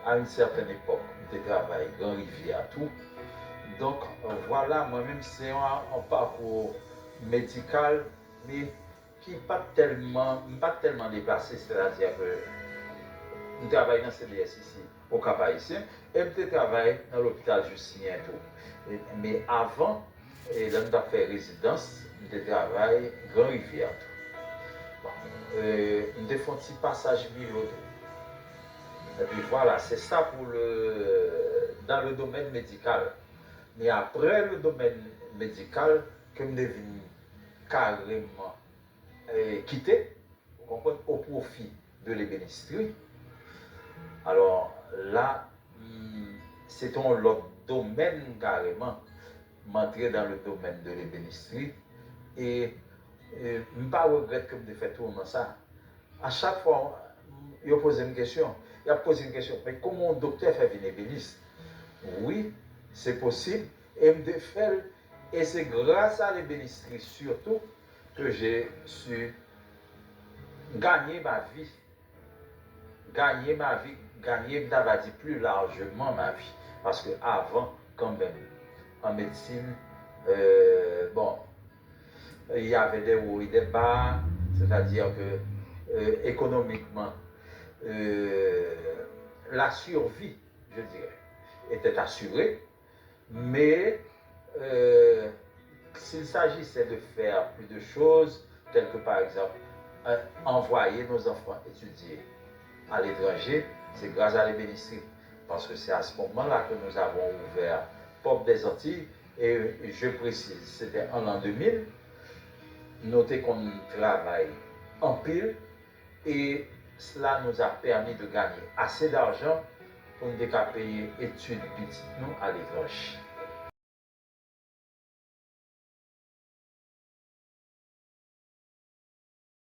à une certaine époque, je travaille Grand Rivière, tout. Donc voilà, moi-même, c'est un parcours médical, mais qui n'est pas tellement déplacé, c'est-à-dire que je travaille dans le CDS ici, au Cap-Haïtien, et je travaille dans l'hôpital Justinien, tout. Mais avant, là, je fait résidence, je travaille Grand Rivière, tout. Bon, je fais un petit passage milieu. Et puis voilà, c'est ça dans le domaine médical. Mais après le domaine médical, que je devine carrément quitter, vous comprenez, au profit de l'ébénisterie. Alors là, c'est un autre domaine carrément, m'entrer dans le domaine de l'ébénisterie. Et je ne regrette que je fait tout ça. À chaque fois, il a posé une question. Mais comment un docteur fait venir ébéniste? Oui, c'est possible. Et c'est grâce à l'ébénisterie surtout que j'ai su gagner ma vie. Gagner, dit plus largement ma vie. Parce qu'avant, quand même, en médecine, bon, il y avait des hauts et des bas, c'est-à-dire que économiquement, la survie, je dirais, était assurée, mais s'il s'agissait de faire plus de choses, telles que par exemple envoyer nos enfants étudier à l'étranger, c'est grâce à l'ébénisterie. Parce que c'est à ce moment-là que nous avons ouvert Porte des Antilles, et je précise, c'était en l'an 2000. Notez qu'on travaille en pile, et cela nous a permis de gagner assez d'argent pour nous payer études petites nous à l'étranger.